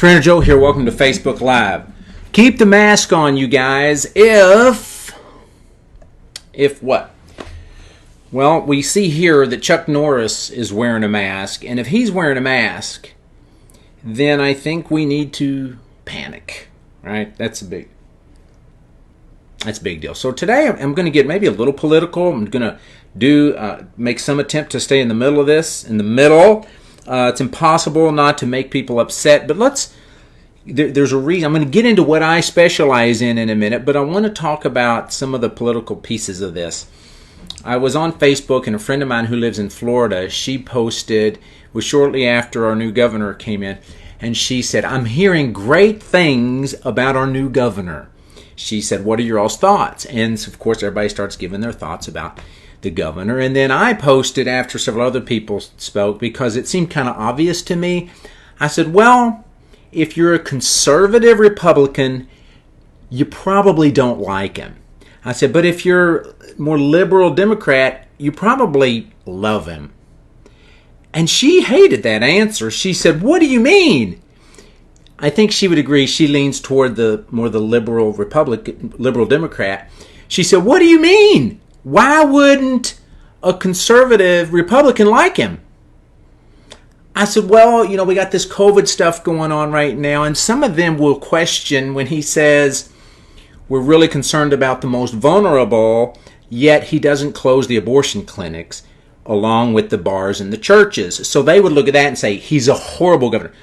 Trainer Joe here. Welcome to Facebook Live. Keep the mask on, you guys. If what? Well, we see here that Chuck Norris is wearing a mask, and if he's wearing a mask, then I think we need to panic, right? That's a big deal. So today I'm going to get maybe a little political. I'm going to make some attempt to stay in the middle of this. It's impossible not to make people upset, but there's a reason. I'm going to get into what I specialize in a minute, but I want to talk about some of the political pieces of this. I was on Facebook, and a friend of mine who lives in Florida, she posted, it was shortly after our new governor came in, and she said, "I'm hearing great things about our new governor." She said, "What are your all's thoughts?" And of course, everybody starts giving their thoughts about the governor. And then I posted after several other people spoke because it seemed kind of obvious to me. I said, well, if you're a conservative Republican, you probably don't like him. I said, but if you're more liberal Democrat, you probably love him. And she hated that answer. She said, what do you mean? I think she would agree. She leans toward the liberal liberal Democrat. She said, what do you mean? Why wouldn't a conservative Republican like him? I said, well, we got this COVID stuff going on right now, and some of them will question when he says we're really concerned about the most vulnerable, yet he doesn't close the abortion clinics along with the bars and the churches. So they would look at that and say, he's a horrible governor.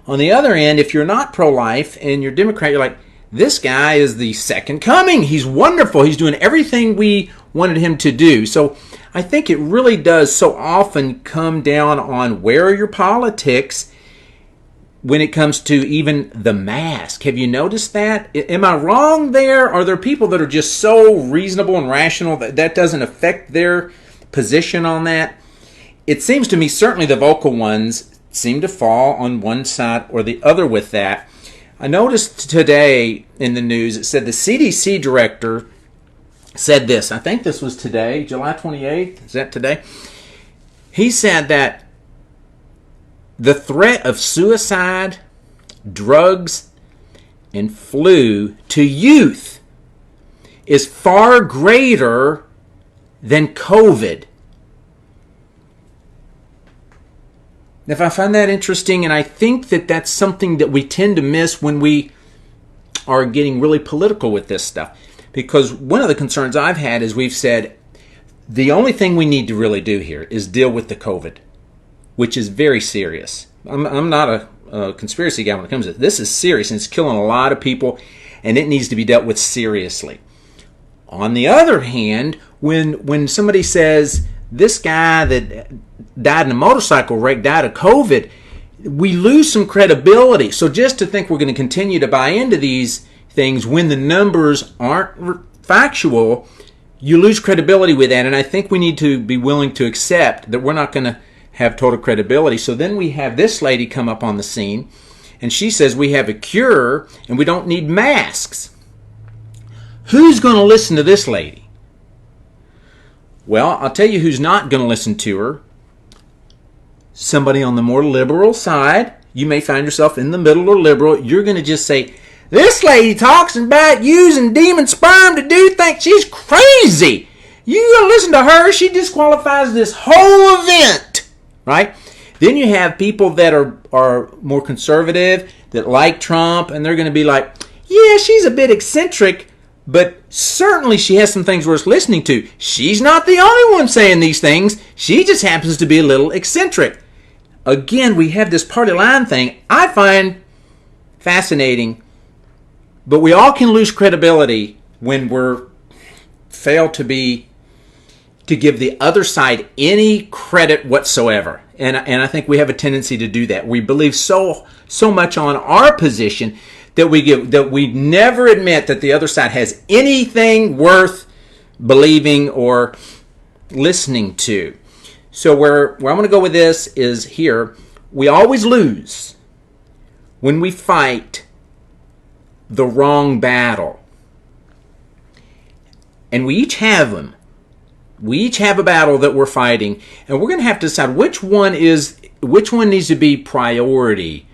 On the other end, if you're not pro-life and you're Democrat, you're like, this guy is the second coming. He's wonderful. He's doing everything we wanted him to do. So I think it really does so often come down on where are your politics when it comes to even the mask. Have you noticed that? Am I wrong there? Are there people that are just so reasonable and rational that that doesn't affect their position on that? It seems to me certainly the vocal ones seem to fall on one side or the other with that. I noticed today in the news, it said the CDC director said this. I think this was today, July 28th. Is that today? He said that the threat of suicide, drugs, and flu to youth is far greater than COVID. If I find that interesting, and I think that that's something that we tend to miss when we are getting really political with this stuff. Because one of the concerns I've had is we've said the only thing we need to really do here is deal with the COVID, which is very serious. I'm not a conspiracy guy when it comes to this. This is serious, and it's killing a lot of people, and it needs to be dealt with seriously. On the other hand, when somebody says this guy that died in a motorcycle wreck died of COVID, we lose some credibility. So just to think we're going to continue to buy into these things when the numbers aren't factual, you lose credibility with that. And I think we need to be willing to accept that we're not going to have total credibility. So then we have this lady come up on the scene, and she says we have a cure and we don't need masks. Who's going to listen to this lady? Well, I'll tell you who's not going to listen to her. Somebody on the more liberal side. You may find yourself in the middle or liberal. You're going to just say, this lady talks about using demon sperm to do things. She's crazy. You got to listen to her. She disqualifies this whole event, right? Then you have people that are more conservative, that like Trump, and they're going to be like, yeah, she's a bit eccentric, but certainly she has some things worth listening to. She's not the only one saying these things. She just happens to be a little eccentric. Again, we have this party line thing I find fascinating, but we all can lose credibility when we're fail to give the other side any credit whatsoever. And I think we have a tendency to do that. We believe so much on our position that we never admit that the other side has anything worth believing or listening to. So where I'm going to go with this is here. We always lose when we fight the wrong battle. And we each have them. We each have a battle that we're fighting, and we're going to have to decide which one needs to be priority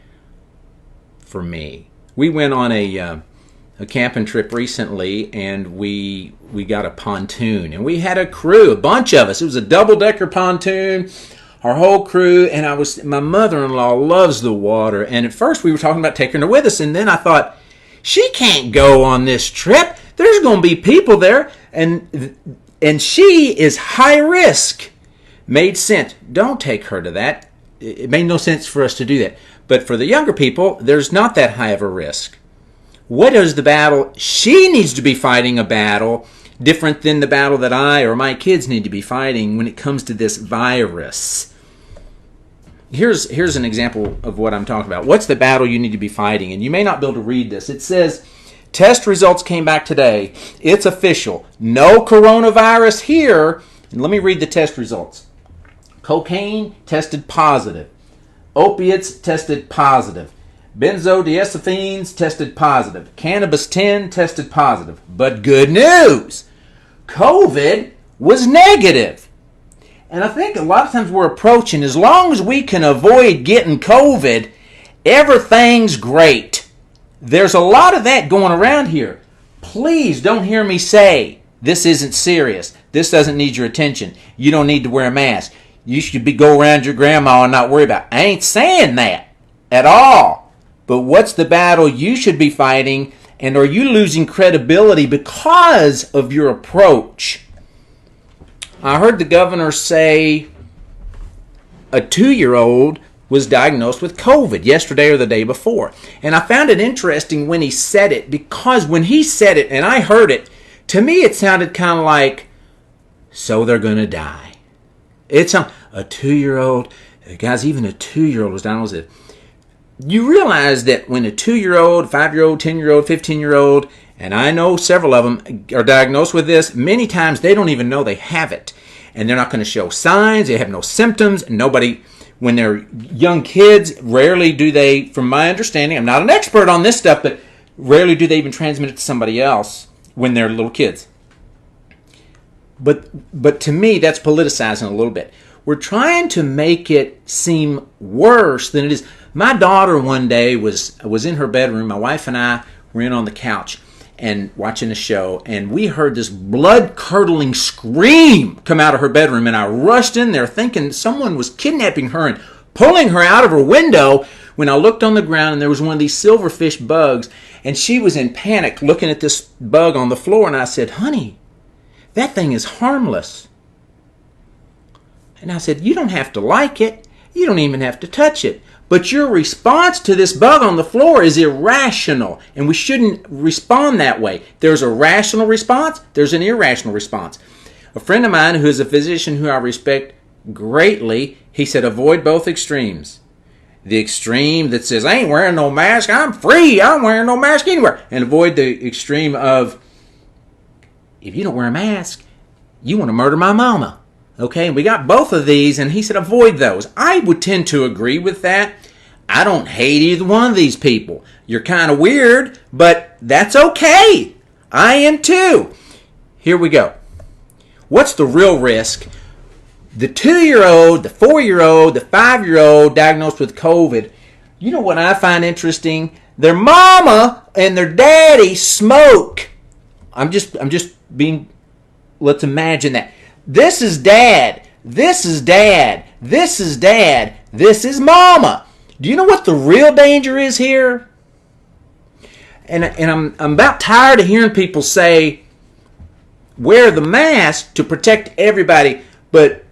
for me. We went on a camping trip recently, and we got a pontoon, and we had a crew, a bunch of us. It was a double-decker pontoon, our whole crew, and my mother-in-law loves the water, and at first we were talking about taking her with us, and then I thought, she can't go on this trip. There's going to be people there, and she is high risk. Made sense. Don't take her to that. It made no sense for us to do that. But for the younger people, there's not that high of a risk. What is the battle? She needs to be fighting a battle different than the battle that I or my kids need to be fighting when it comes to this virus. Here's an example of what I'm talking about. What's the battle you need to be fighting? And you may not be able to read this. It says, test results came back today. It's official. No coronavirus here. And let me read the test results. Cocaine tested positive. Opiates tested positive. Benzodiazepines tested positive. Cannabis 10 tested positive. But good news, COVID was negative. And I think a lot of times we're approaching, as long as we can avoid getting COVID, everything's great. There's a lot of that going around here. Please don't hear me say, this isn't serious. This doesn't need your attention. You don't need to wear a mask. You should go around your grandma and not worry about it. I ain't saying that at all. But what's the battle you should be fighting? And are you losing credibility because of your approach? I heard the governor say a 2-year-old was diagnosed with COVID yesterday or the day before. And I found it interesting when he said it, because when he said it and I heard it, to me it sounded kind of like, so they're going to die. It's a 2-year-old, guys, even a 2-year-old was diagnosed with it. You realize that when a 2-year-old, 5-year-old, 10-year-old, 15-year-old, and I know several of them are diagnosed with this, many times they don't even know they have it. And they're not going to show signs, they have no symptoms. Nobody, when they're young kids, rarely do they, from my understanding, I'm not an expert on this stuff, but rarely do they even transmit it to somebody else when they're little kids. But to me, that's politicizing a little bit. We're trying to make it seem worse than it is. My daughter one day was in her bedroom. My wife and I were in on the couch and watching a show, and we heard this blood-curdling scream come out of her bedroom, and I rushed in there thinking someone was kidnapping her and pulling her out of her window, when I looked on the ground and there was one of these silverfish bugs, and she was in panic looking at this bug on the floor, and I said, honey, that thing is harmless. And I said, you don't have to like it. You don't even have to touch it. But your response to this bug on the floor is irrational, and we shouldn't respond that way. There's a rational response. There's an irrational response. A friend of mine who is a physician who I respect greatly, he said, avoid both extremes. The extreme that says, I ain't wearing no mask, I'm free, I'm wearing no mask anywhere. And avoid the extreme of, if you don't wear a mask, you want to murder my mama. Okay, we got both of these, and he said avoid those. I would tend to agree with that. I don't hate either one of these people. You're kind of weird, but that's okay. I am too. Here we go. What's the real risk? The 2-year-old, the 4-year-old, the 5-year-old diagnosed with COVID. You know what I find interesting? Their mama and their daddy smoke. I'm just being, let's imagine that. This is dad. This is dad. This is dad. This is mama. Do you know what the real danger is here? And I'm about tired of hearing people say, wear the mask to protect everybody, but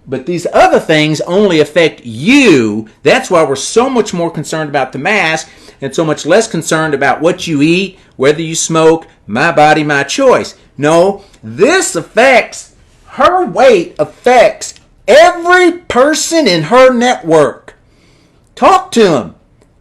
these other things only affect you. That's why we're so much more concerned about the mask and so much less concerned about what you eat, whether you smoke, my body, my choice. No, this affects, her weight affects every person in her network. Talk to them.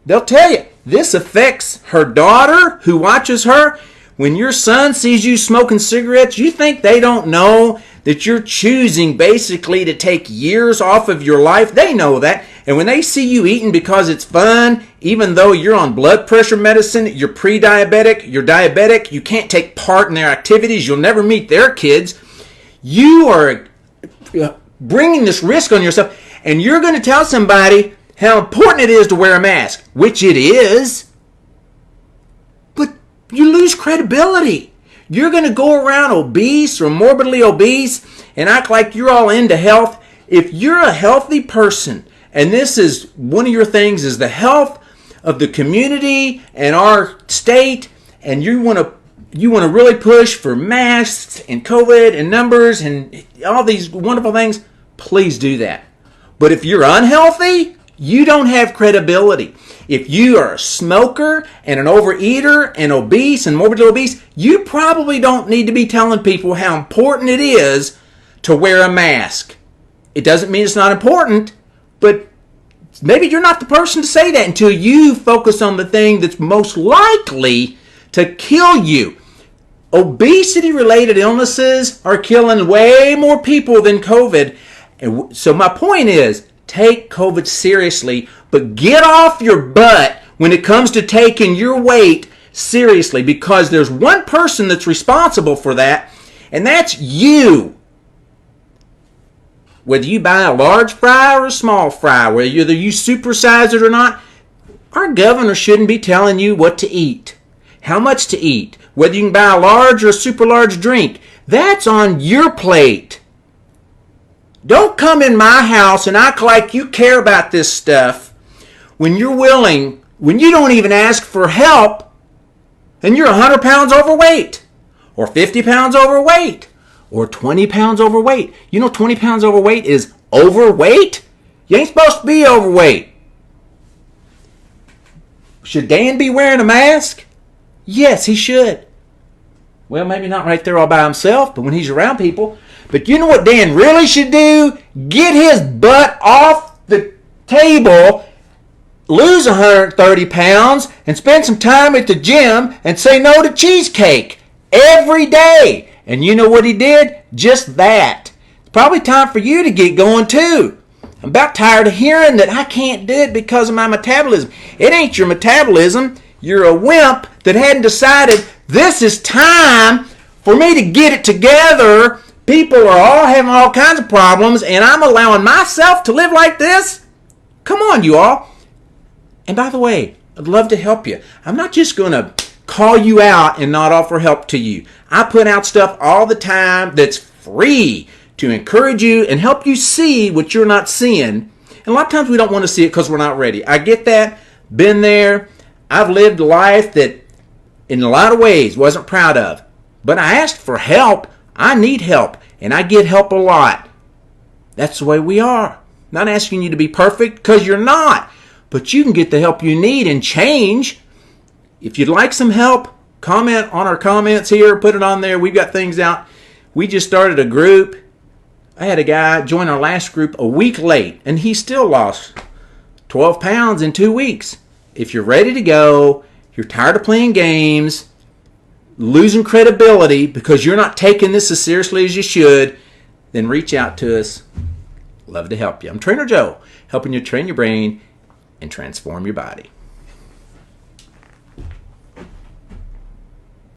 They'll tell you. This affects her daughter who watches her. When your son sees you smoking cigarettes, you think they don't know that you're choosing basically to take years off of your life? They know that. And when they see you eating because it's fun, even though you're on blood pressure medicine, you're pre-diabetic, you're diabetic, you can't take part in their activities, you'll never meet their kids, you are bringing this risk on yourself, and you're going to tell somebody how important it is to wear a mask, which it is. you lose credibility. You're going to go around obese or morbidly obese and act like you're all into health. If you're a healthy person, and this is one of your things is the health of the community and our state, and you want to really push for masks and COVID and numbers and all these wonderful things, please do that. But if you're unhealthy, you don't have credibility. If you are a smoker and an overeater and obese and morbidly obese, you probably don't need to be telling people how important it is to wear a mask. It doesn't mean it's not important, but maybe you're not the person to say that until you focus on the thing that's most likely to kill you. Obesity-related illnesses are killing way more people than COVID. And so my point is, take COVID seriously, but get off your butt when it comes to taking your weight seriously, because there's one person that's responsible for that, and that's you. Whether you buy a large fry or a small fry, whether you supersize it or not, our governor shouldn't be telling you what to eat, how much to eat, whether you can buy a large or a super large drink. That's on your plate. Don't come in my house and act like you care about this stuff when you're willing, when you don't even ask for help, and you're 100 pounds overweight, or 50 pounds overweight, or 20 pounds overweight. You know 20 pounds overweight is overweight? You ain't supposed to be overweight. Should Dan be wearing a mask? Yes, he should. Well, maybe not right there all by himself, but when he's around people. But you know what Dan really should do? Get his butt off the table, lose 130 pounds, and spend some time at the gym and say no to cheesecake every day. And you know what he did? Just that. It's probably time for you to get going too. I'm about tired of hearing that I can't do it because of my metabolism. It ain't your metabolism. You're a wimp that hadn't decided this is time for me to get it together. People are all having all kinds of problems, and I'm allowing myself to live like this? Come on, you all. And by the way, I'd love to help you. I'm not just going to call you out and not offer help to you. I put out stuff all the time that's free to encourage you and help you see what you're not seeing. And a lot of times we don't want to see it because we're not ready. I get that. Been there. I've lived a life that in a lot of ways wasn't proud of. But I asked for help. I need help. And I get help a lot. That's the way we are. I'm not asking you to be perfect because you're not. But you can get the help you need and change. If you'd like some help, comment on our comments here. Put it on there. We've got things out. We just started a group. I had a guy join our last group a week late, and he still lost 12 pounds in 2 weeks. If you're ready to go, you're tired of playing games, losing credibility because you're not taking this as seriously as you should, then reach out to us. Love to help you. I'm Trainer Joe, helping you train your brain and transform your body.